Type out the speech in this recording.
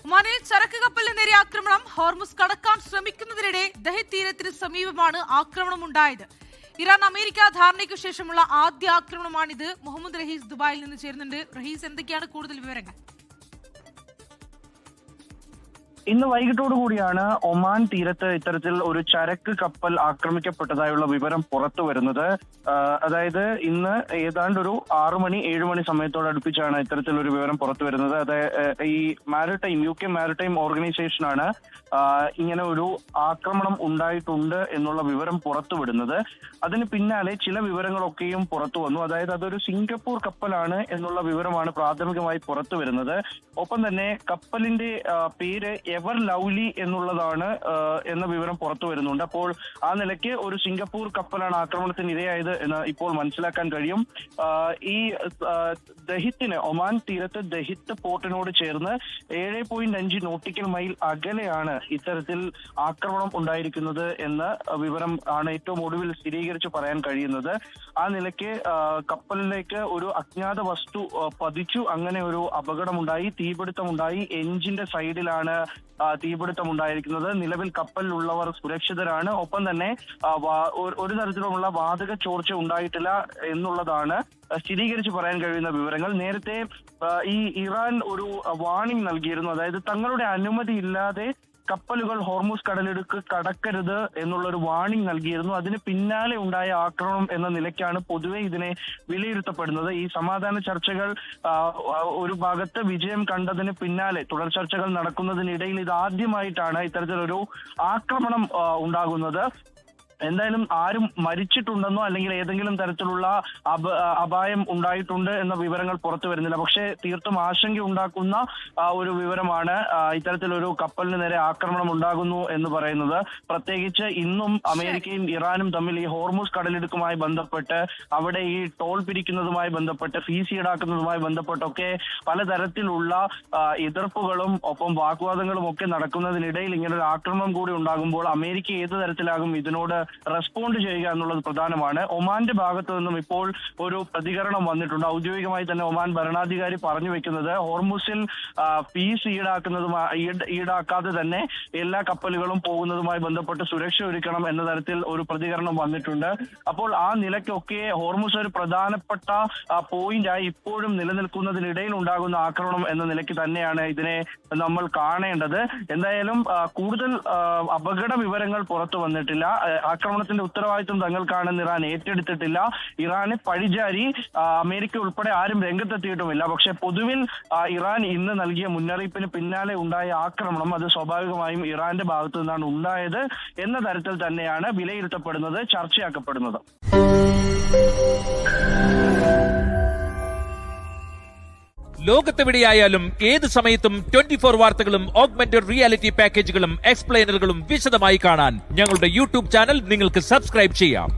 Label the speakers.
Speaker 1: ഒമാനിൽ ചരക്ക് കപ്പലിന് നേരെ ആക്രമണം. ഹോർമുസ് കടക്കാൻ ശ്രമിക്കുന്നതിനിടെ ദഹിത് തീരത്തിന് സമീപമാണ് ആക്രമണം ഉണ്ടായത്. ഇറാൻ അമേരിക്ക ധാരണയ്ക്കു ശേഷമുള്ള ആദ്യ ആക്രമണമാണിത്. മുഹമ്മദ് റഹീസ് ദുബായിൽ നിന്ന് ചേരുന്നുണ്ട്. റഹീസ്, എന്തൊക്കെയാണ് കൂടുതൽ വിവരങ്ങൾ?
Speaker 2: ഇന്ന് വൈകിട്ടോടു കൂടിയാണ് ഒമാൻ തീരത്ത് ഇത്തരത്തിൽ ഒരു ചരക്ക് കപ്പൽ ആക്രമിക്കപ്പെട്ടതായുള്ള വിവരം പുറത്തു വരുന്നത്. അതായത് ഇന്ന് ഏതാണ്ട് ഒരു 6 മണി 7 മണി സമയത്തോടടുപ്പിച്ചാണ് ഇത്തരത്തിലൊരു വിവരം പുറത്തു വരുന്നത്. അതായത് ഈ UK മാരിടൈം ഓർഗനൈസേഷനാണ് ഇങ്ങനെ ഒരു ആക്രമണം ഉണ്ടായിട്ടുണ്ട് എന്നുള്ള വിവരം പുറത്തുവിടുന്നത്. അതിന് പിന്നാലെ ചില വിവരങ്ങളൊക്കെയും പുറത്തു വന്നു. അതായത് അതൊരു സിംഗപ്പൂർ കപ്പലാണ് എന്നുള്ള വിവരമാണ് പ്രാഥമികമായി പുറത്തു വരുന്നത്. ഒപ്പം തന്നെ കപ്പലിന്റെ പേര് എവർ ലവ്ലി എന്നുള്ളതാണ് എന്ന വിവരം പുറത്തു വരുന്നുണ്ട്. അപ്പോൾ ആ നിലയ്ക്ക് ഒരു സിംഗപ്പൂർ കപ്പലാണ് ആക്രമണത്തിന് ഇരയായത് എന്ന് ഇപ്പോൾ മനസ്സിലാക്കാൻ കഴിയും. ഈ ദഹിത്തിന്, ഒമാൻ തീരത്ത് ദഹിത്ത് പോർട്ടിനോട് ചേർന്ന് 7.5 നോട്ടിക്കൽ മൈൽ അകലെയാണ് ഇത്തരത്തിൽ ആക്രമണം ഉണ്ടായിരിക്കുന്നത് എന്ന വിവരം ആണ് ഏറ്റവും ഒടുവിൽ സ്ഥിരീകരിച്ച് പറയാൻ കഴിയുന്നത്. ആ നിലയ്ക്ക് കപ്പലിലേക്ക് ഒരു അജ്ഞാത വസ്തു പതിച്ചു. അങ്ങനെ ഒരു അപകടമുണ്ടായി, തീപിടുത്തമുണ്ടായി. എഞ്ചിന്റെ സൈഡിലാണ് തീപിടുത്തം ഉണ്ടായിരിക്കുന്നത്. നിലവിൽ കപ്പലിലുള്ളവർ സുരക്ഷിതരാണ്. ഒപ്പം തന്നെ ഒരു തരത്തിലുമുള്ള വാതക ചോർച്ച ഉണ്ടായിട്ടില്ല എന്നുള്ളതാണ് സ്ഥിരീകരിച്ച് പറയാൻ കഴിയുന്ന വിവരങ്ങൾ. നേരത്തെ ഈ ഇറാൻ ഒരു വാർണിംഗ് നൽകിയിരുന്നു. അതായത് തങ്ങളുടെ അനുമതി ഇല്ലാതെ കപ്പലുകൾ ഹോർമുസ് കടലിടുക്ക് കടക്കരുത് എന്നുള്ളൊരു വാർണിംഗ് നൽകിയിരുന്നു. അതിന് പിന്നാലെ ഉണ്ടായ ആക്രമണം എന്ന നിലയ്ക്കാണ് പൊതുവെ ഇതിനെ വിലയിരുത്തപ്പെടുന്നത്. ഈ സമാധാന ചർച്ചകൾ ഒരു ഭാഗത്ത് വിജയം കണ്ടതിന് പിന്നാലെ തുടർ ചർച്ചകൾ നടക്കുന്നതിനിടയിൽ ഇതാദ്യമായിട്ടാണ് ഇത്തരത്തിലൊരു ആക്രമണം ഉണ്ടാകുന്നത്. എന്തായാലും ആരും മരിച്ചിട്ടുണ്ടെന്നോ അല്ലെങ്കിൽ ഏതെങ്കിലും തരത്തിലുള്ള അപായം ഉണ്ടായിട്ടുണ്ട് എന്ന വിവരങ്ങൾ പുറത്തു വരുന്നില്ല. പക്ഷേ തീർത്തും ആശങ്ക ഉണ്ടാക്കുന്ന ഒരു വിവരമാണ് ഇത്തരത്തിലൊരു കപ്പലിന് നേരെ ആക്രമണം ഉണ്ടാകുന്നു എന്ന് പറയുന്നത്. പ്രത്യേകിച്ച് ഇന്നും അമേരിക്കയും ഇറാനും തമ്മിൽ ഈ ഹോർമുസ് കടലിടുക്കുമായി ബന്ധപ്പെട്ട്, അവിടെ ഈ ടോൾ പിരിക്കുന്നതുമായി ബന്ധപ്പെട്ട്, ഫീസ് ഈടാക്കുന്നതുമായി ബന്ധപ്പെട്ടൊക്കെ പലതരത്തിലുള്ള എതിർപ്പുകളും ഒപ്പം വാഗ്വാദങ്ങളും ഒക്കെ നടക്കുന്നതിനിടയിൽ ഇങ്ങനൊരു ആക്രമണം കൂടി ഉണ്ടാകുമ്പോൾ അമേരിക്ക ഏത് തരത്തിലാകും ഇതിനോട് റെസ്പോണ്ട് ചെയ്യുക എന്നുള്ളത് പ്രധാനമാണ്. ഒമാന്റെ ഭാഗത്തു നിന്നും ഇപ്പോൾ ഒരു പ്രതികരണം വന്നിട്ടുണ്ട്. ഔദ്യോഗികമായി തന്നെ ഒമാൻ ഭരണാധികാരി പറഞ്ഞു വെക്കുന്നത് ഹോർമുസിൽ ഫീസ് ഈടാക്കാതെ തന്നെ എല്ലാ കപ്പലുകളും പോകുന്നതുമായി ബന്ധപ്പെട്ട് സുരക്ഷ ഒരുക്കണം എന്ന തരത്തിൽ ഒരു പ്രതികരണം വന്നിട്ടുണ്ട്. അപ്പോൾ ആ നിലയ്ക്കൊക്കെ ഹോർമുസ് ഒരു പ്രധാനപ്പെട്ട പോയിന്റായി ഇപ്പോഴും നിലനിൽക്കുന്നതിനിടയിൽ ഉണ്ടാകുന്ന ആക്രമണം എന്ന നിലയ്ക്ക് തന്നെയാണ് ഇതിനെ നമ്മൾ കാണേണ്ടത്. എന്തായാലും കൂടുതൽ അപകട വിവരങ്ങൾ പുറത്തു വന്നിട്ടില്ല. ആക്രമണത്തിന്റെ ഉത്തരവാദിത്വം തങ്ങൾക്കാണെന്ന് ഇറാൻ ഏറ്റെടുത്തിട്ടില്ല. ഇറാനെ പഴിചാരി അമേരിക്ക ഉൾപ്പെടെ ആരും രംഗത്തെത്തിയിട്ടുമില്ല. പക്ഷെ പൊതുവിൽ ഇറാൻ ഇന്ന് നൽകിയ മുന്നറിയിപ്പിന് പിന്നാലെ ഉണ്ടായ ആക്രമണം അത് സ്വാഭാവികമായും ഇറാന്റെ ഭാഗത്തു നിന്നാണ് ഉണ്ടായത് എന്ന തരത്തിൽ തന്നെയാണ് വിലയിരുത്തപ്പെടുന്നത്, ചർച്ചയാക്കപ്പെടുന്നത്.
Speaker 3: ലോകത്തെവിടെയായാലും ഏത് സമയത്തും 24 വാർത്തകളും ഓഗ്മെന്റഡ് റിയാലിറ്റി പാക്കേജുകളും എക്സ്പ്ലെയിനറുകളും വിശദമായി കാണാൻ ഞങ്ങളുടെ യൂട്യൂബ് ചാനൽ നിങ്ങൾക്ക് സബ്സ്ക്രൈബ് ചെയ്യാം.